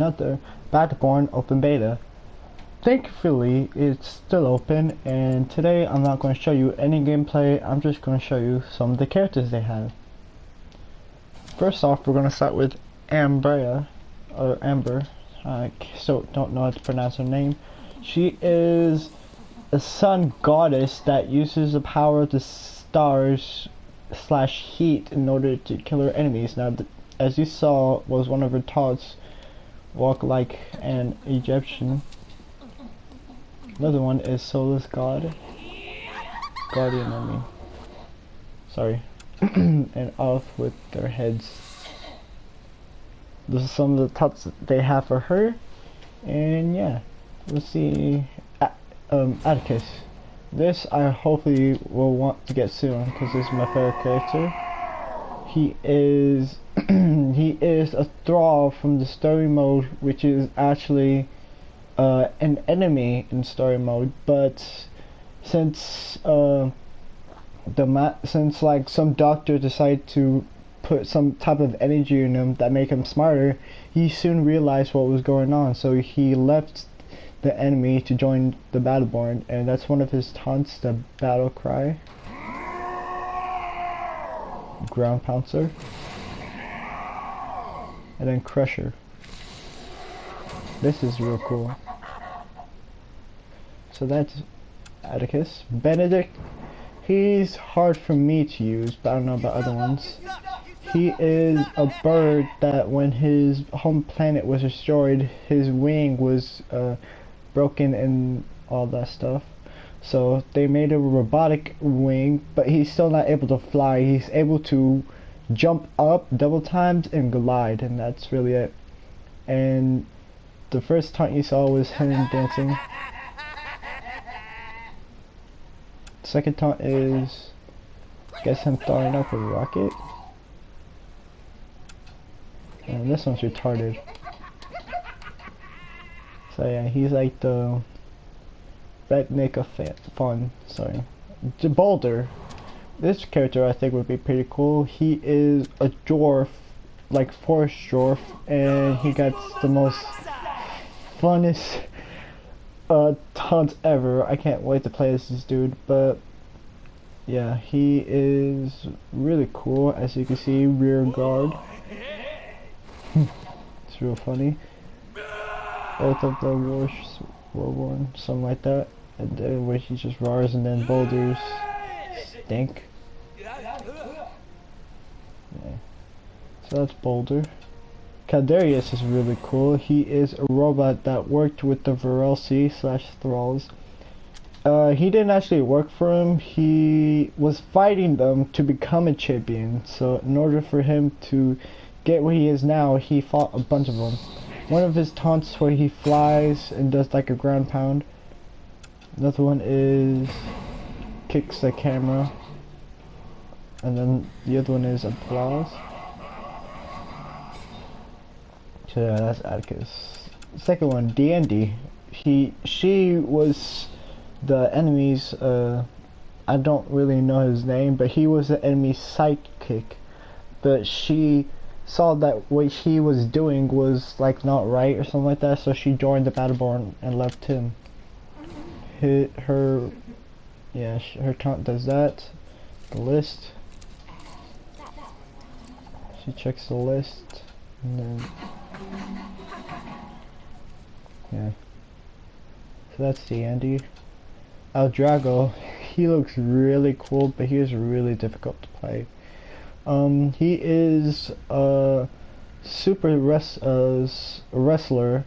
another Battleborn open beta. Thankfully, it's still open, and today I'm not going to show you any gameplay. I'm just going to show you some of the characters they have. First off, we're going to start with Amber. I still don't know how to pronounce her name. She is a sun goddess that uses the power of the stars / heat in order to kill her enemies. Now, as you saw, was one of her taunts, walk like an Egyptian. Another one is Soulless God. Guardian, I mean. Sorry. And off with their heads. Those are some of the taunts that they have for her. And yeah, let's see. Atticus. This I hopefully will want to get soon because this is my favorite character. He is he is a thrall from the story mode, which is actually an enemy in story mode. But since since like some doctor decided to put some type of energy in him that make him smarter, he soon realized what was going on. So he left the enemy to join the Battleborn, and that's one of his taunts, the battle cry. Ground Pouncer. And then Crusher. This is real cool. So that's Atticus. Benedict, he's hard for me to use, but I don't know about other ones. He is a bird that when his home planet was destroyed, his wing was broken and all that stuff. So they made a robotic wing, but he's still not able to fly. He's able to jump up double times and glide, and that's really it. And the first taunt you saw was him dancing. Second taunt is, I guess, him throwing up a rocket. And this one's retarded. So yeah, he's like the make a fun. Sorry, Boulder. This character I think would be pretty cool. He is a dwarf, like forest dwarf, and he got the most funnest taunts ever. I can't wait to play as this dude. But yeah, he is really cool. As you can see, rear guard. It's real funny. Both of the Warborn, something like that. And then where he just roars, and then boulders stink. Yeah. So that's Boulder. Caldarius is really cool. He is a robot that worked with the Varelsi / Thralls. He didn't actually work for him. He was fighting them to become a champion. So in order for him to get where he is now, he fought a bunch of them. One of his taunts where he flies and does like a ground pound. Another one is kicks the camera. And then the other one is applause. So yeah, that's Atticus. Second one, D&D. She was the enemy's, I don't really know his name, but he was the enemy's sidekick. But she saw that what he was doing was like not right or something like that, so she joined the Battleborn and left him. Her taunt does that. The list. She checks the list, and then yeah. So that's the Andy. Eldrago, he looks really cool, but he is really difficult to play. He is a super wrestler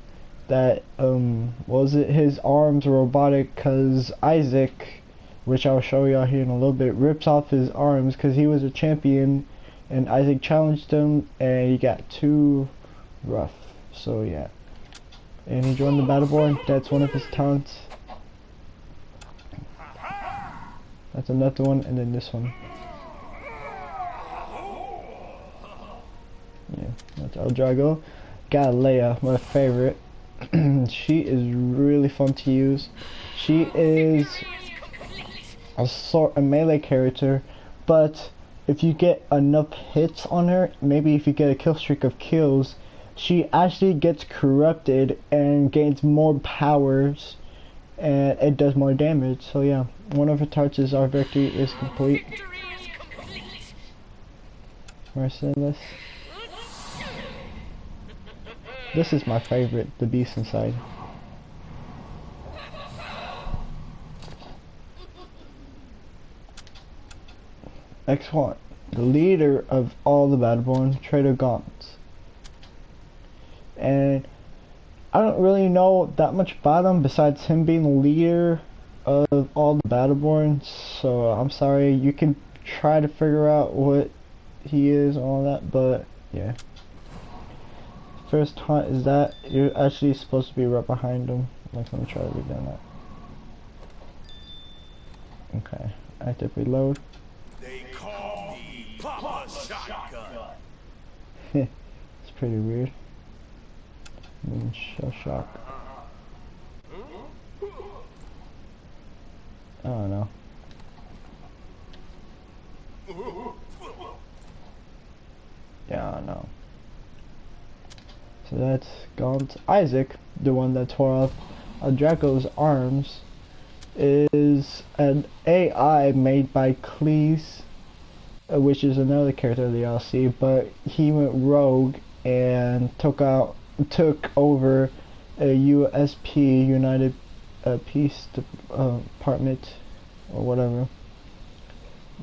that his arms are robotic because Isaac, which I'll show y'all here in a little bit, rips off his arms because he was a champion and Isaac challenged him and he got too rough. So yeah, and he joined the Battleborn. That's one of his taunts. That's another one, and then this one. Yeah, that's Eldrago. Galilea, my favorite. She is really fun to use. She is a melee character, but if you get enough hits on her, maybe if you get a kill streak of kills, she actually gets corrupted and gains more powers, and it does more damage. So yeah, one of her touches, our victory is complete. Merciless. This is my favorite, the beast inside. X1, the leader of all the Battleborn, Trader Gaunt. And I don't really know that much about him besides him being the leader of all the Battleborn, so I'm sorry. You can try to figure out what he is and all that, but yeah. First taunt is that you're actually supposed to be right behind him. Like, let me try to read down that. Okay, active reload. They call me Papa Shotgun. It's pretty weird. Shell shock. I don't know. Yeah, I don't know. So that's Gaunt. Isaac, the one that tore off Draco's arms, is an AI made by Cleese, which is another character of the DLC, but he went rogue and took over a USP, United Peace Department, or whatever.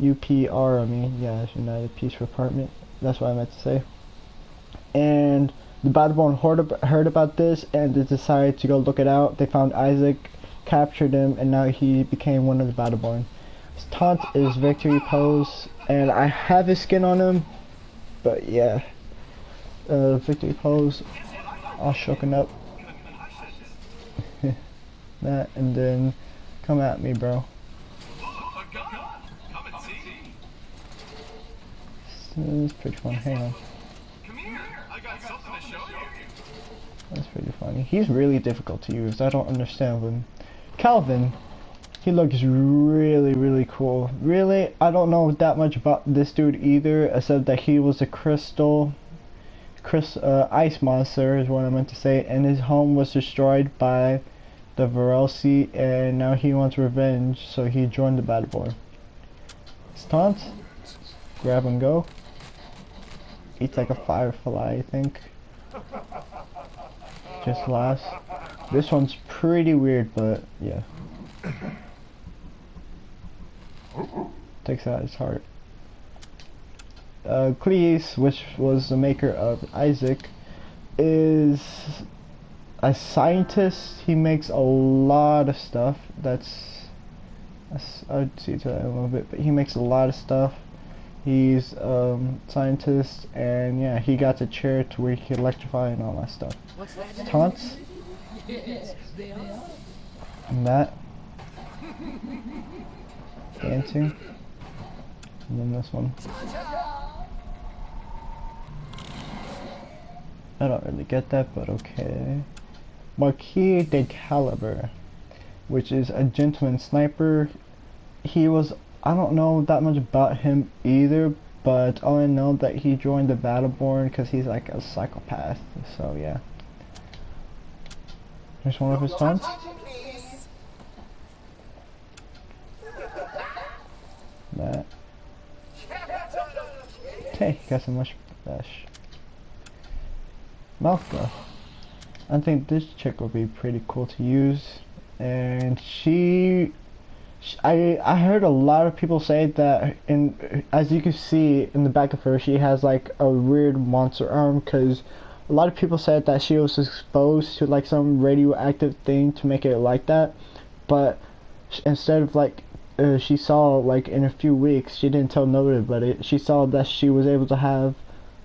UPR, I mean, yeah, United Peace Department. That's what I meant to say. And the Battleborn heard about this and they decided to go look it out. They found Isaac, captured him, and now he became one of the Battleborn. His taunt is victory pose, and I have his skin on him, but yeah. Victory pose, all shooken up. That, and then come at me, bro. This is pretty fun. Hang on. That's pretty funny. He's really difficult to use. I don't understand him. Calvin, he looks really cool. Really, I don't know that much about this dude either, except that he was a ice monster is what I meant to say, and his home was destroyed by the Varelsi, and now he wants revenge, so he joined the Battleborn. His taunt, grab and go. Eats like a firefly, I think. Just last. This one's pretty weird, but yeah. Takes out his heart. Cleese, which was the maker of Isaac, is a scientist. He makes a lot of stuff. I'd see to that in a little bit, but he makes a lot of stuff. He's scientist, and yeah, he got the chair to where he could electrify and all that stuff. Taunts. And that. Dancing. And then this one. I don't really get that, but okay. Marquis de Caliber, which is a gentleman sniper. He was, I don't know that much about him either, but all I know that he joined the Battleborn because he's like a psychopath, so yeah. Here's one of his taunts. That. Okay, got some mustache. Malka. I think this chick will be pretty cool to use, and I heard a lot of people say that, as you can see in the back of her, she has like a weird monster arm, because a lot of people said that she was exposed to like some radioactive thing to make it like that, but instead of like she saw like in a few weeks, she didn't tell nobody about it, she saw that she was able to have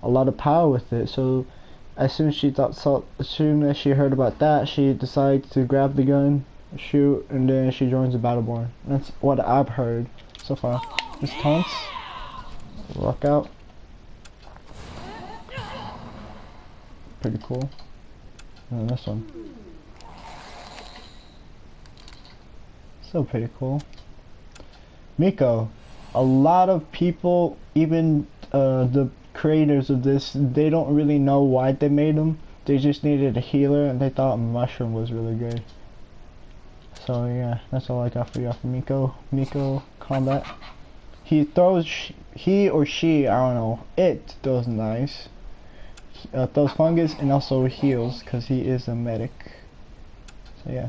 a lot of power with it. So as soon as she heard about that, she decided to grab the gun, shoot, and then she joins the Battleborn. That's what I've heard so far. This taunts, rock out, pretty cool. And this one, still pretty cool. Miko, a lot of people, even the creators of this, they don't really know why they made them. They just needed a healer and they thought Mushroom was really good. So yeah, that's all I got for y'all for Miko. Miko combat. He throws, he or she, I don't know, it throws nice. Throws fungus and also heals because he is a medic. So yeah.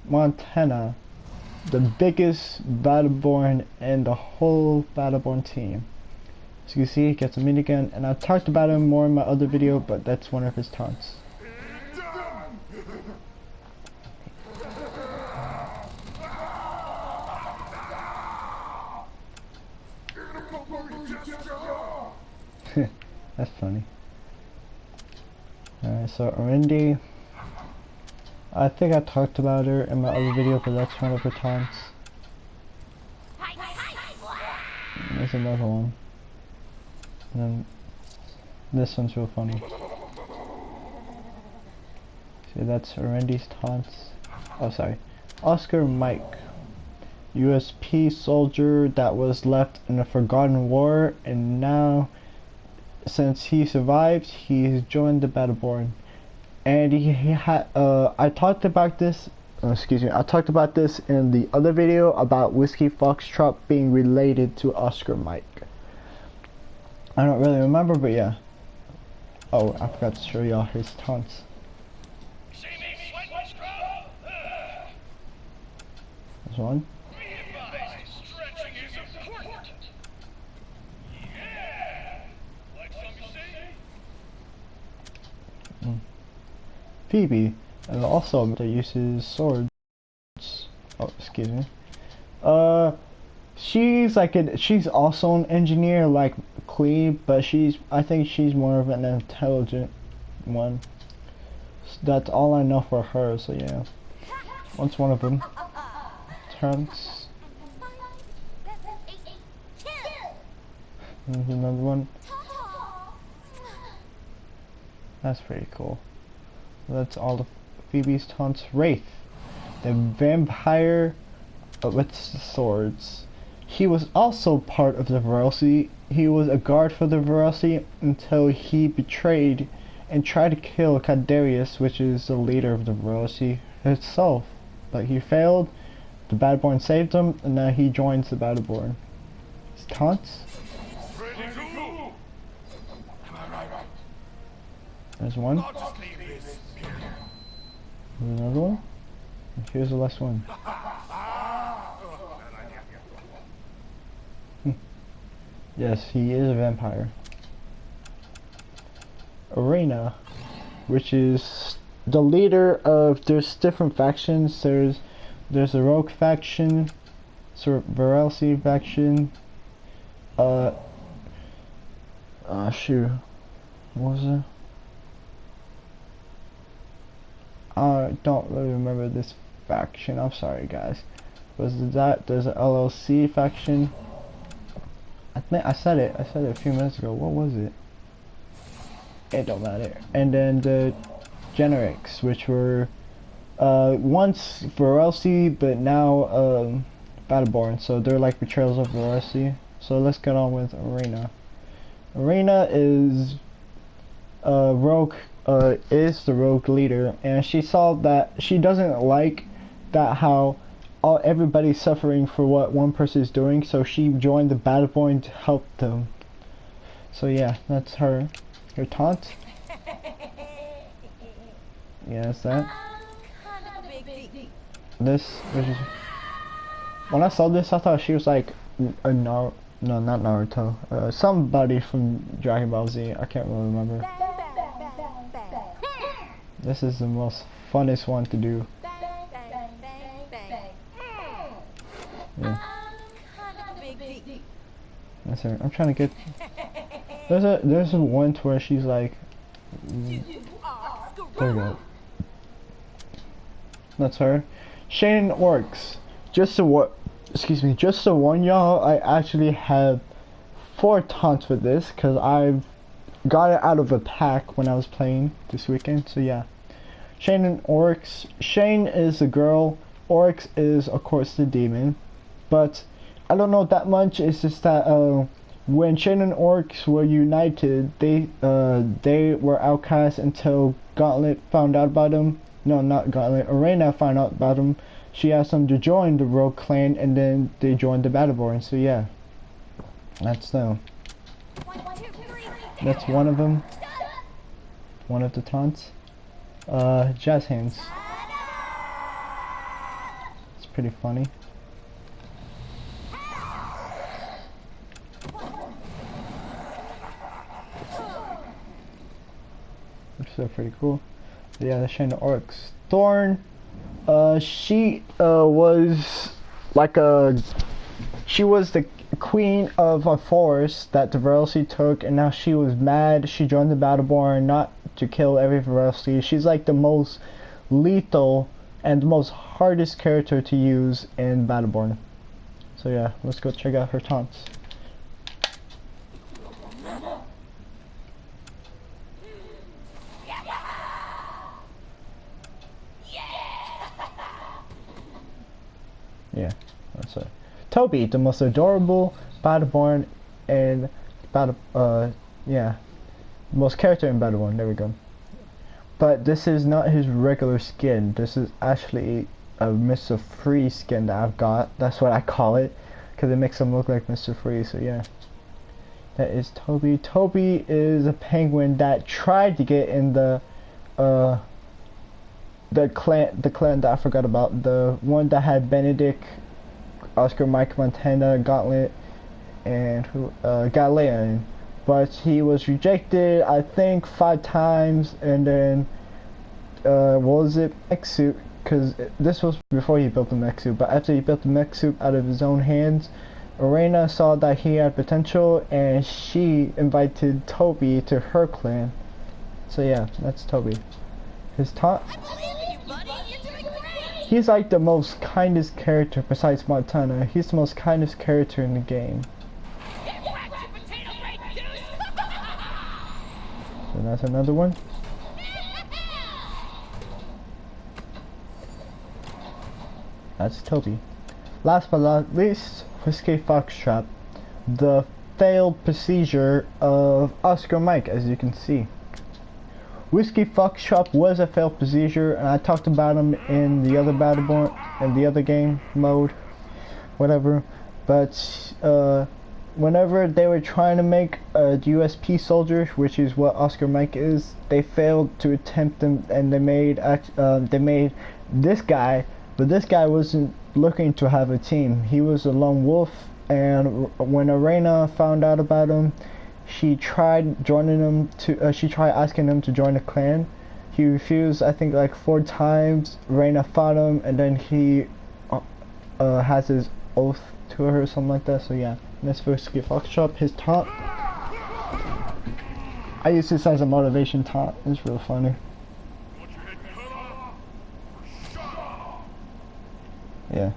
Montana, the biggest Battleborn in the whole Battleborn team. As you can see, he gets a minigun, and I talked about him more in my other video, but that's one of his taunts. That's funny. Alright, so Arindy, I think I talked about her in my other video, but that's one of her taunts. There's another one. And then this one's real funny. See, that's Arindy's taunts. Oh, sorry. Oscar Mike. USP soldier that was left in a forgotten war, and now since he survived, he's joined the Battleborn. And he had I talked about this I talked about this in the other video about Whiskey Foxtrot being related to Oscar Mike. I don't really remember, but yeah. Oh, I forgot to show y'all his taunts. This one. Phoebe, and also that uses swords. Oh, excuse me. She's like she's also an engineer like Cleve, but I think she's more of an intelligent one. So that's all I know for her. So yeah, once one of them turns, there's another one. That's pretty cool. That's all the Phoebe's taunts. Wraith, the vampire with swords. He was also part of the Verossi. He was a guard for the Verossi until he betrayed and tried to kill Cadarius, which is the leader of the Verossi itself. But he failed. The Battleborn saved him, and now he joins the Battleborn. His taunts. There's one. Here's another one. And here's the last one. Yes, he is a vampire. Arena, which is the leader of, there's different factions. There's a rogue faction, Verelsi faction. Shoot, what was it? I don't really remember this faction. I'm sorry, guys. Was that there's an LLC faction? I think I said it a few minutes ago. What was it? It don't matter. And then the generics, which were once Verelsi, but now Battleborn. So they're like betrayals of Verelsi. So let's get on with Arena. Arena is rogue. Is the rogue leader, and she saw that she doesn't like that how everybody's suffering for what one person is doing, so she joined the Battleborn to help them. So yeah, that's her taunt. Yeah, that's that. This, when I saw this, I thought she was like a no, not Naruto, somebody from Dragon Ball Z. I can't really remember. This is the most funnest one to do. Yeah. That's her. I'm trying to get. There's a one to where she's like. There we go. That's her. Shane Orcs. Just to warn y'all, I actually have 4 taunts with this because I've got it out of a pack when I was playing this weekend. So yeah, Shane and Oryx. Shane is the girl, Oryx is of course the demon, but I don't know that much. It's just that when Shen and Orcs were united, they were outcast until Gauntlet found out about them. No, not Gauntlet. Arena found out about them. She asked them to join the Rogue Clan, and then they joined the Battleborn. So yeah, that's them. That's one of them. One of the taunts. Jazz hands. It's pretty funny. Which is pretty cool. Yeah, the Shane Orcs. Thorn, she was like she was the queen of a forest that the Varelsi took, and now she was mad. She joined the Battleborn not to kill every Varelsi. She's like the most lethal and the most hardest character to use in Battleborn. So yeah, let's go check out her taunts. Yeah, that's it. Toby, the most adorable Battleborn and yeah, most character in Battleborn. There we go. But this is not his regular skin. This is actually a Mr. Freeze skin that I've got. That's what I call it, because it makes him look like Mr. Freeze. So yeah, that is Toby. Toby is a penguin that tried to get in the clan that I forgot about, the one that had Benedict, Oscar, Mike, Montana, Gauntlet, and Galea, but he was rejected I think 5 times, and then what was it, mech suit, because this was before he built the mech suit, but after he built the mech suit out of his own hands, Arena saw that he had potential and she invited Toby to her clan. So yeah, that's Toby. His taunt, he's like the most kindest character besides Montana. He's the most kindest character in the game. So that's another one. That's Toby. Last but not least, Whiskey Foxtrot, the failed procedure of Oscar Mike, as you can see. Whiskey Foxtrot was a failed procedure, and I talked about him in the other Battleborn, in the other game mode, whatever. But whenever they were trying to make a USP soldier, which is what Oscar Mike is, they failed to attempt them, and they made this guy, but this guy wasn't looking to have a team. He was a lone wolf, and when Arena found out about him, she tried joining him to. She tried asking him to join a clan. He refused, I think, like 4 times. Reyna fought him, and then he has his oath to her or something like that. So yeah, let's first get Foxtrot. His taunt, I use this as a motivation taunt. It's real funny. Yeah.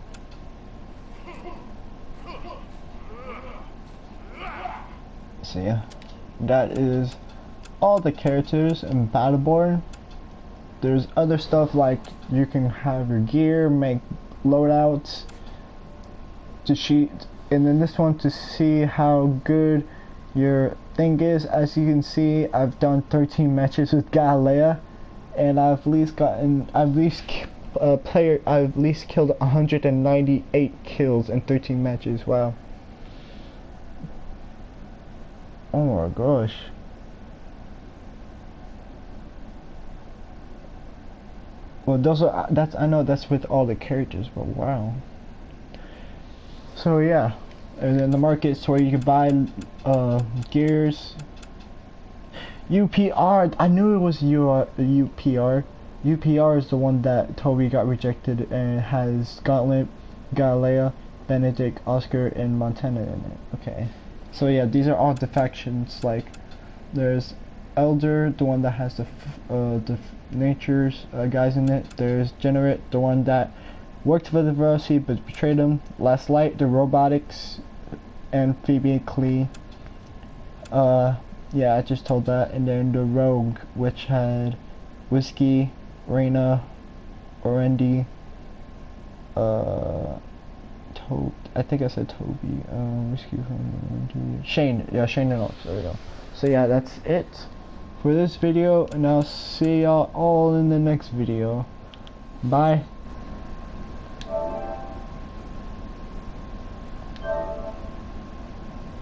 So yeah, that is all the characters in Battleborn. There's other stuff like you can have your gear, make loadouts to cheat, and then this one to see how good your thing is. As you can see, I've done 13 matches with Galea, and I've at least killed 198 kills in 13 matches. Wow. Oh my gosh. Well, I know that's with all the characters, but wow. So yeah, and then the market's where you can buy gears. UPR, I knew it was UPR. UPR is the one that Toby got rejected, and has Gauntlet, Galea, Benedict, Oscar, and Montana in it. Okay. So yeah, these are all the factions. Like, there's Elder, the one that has the Nature's guys in it. There's Generate, the one that worked for the Varelsi but betrayed him. Last Light, the Robotics, and Phoebe Klee. Yeah, I just told that. And then the Rogue, which had Whiskey, Reyna, Orendi, I think I said Toby. Excuse me. Shane. Yeah, Shane and Ox. There we go. So yeah, that's it for this video, and I'll see y'all all in the next video. Bye.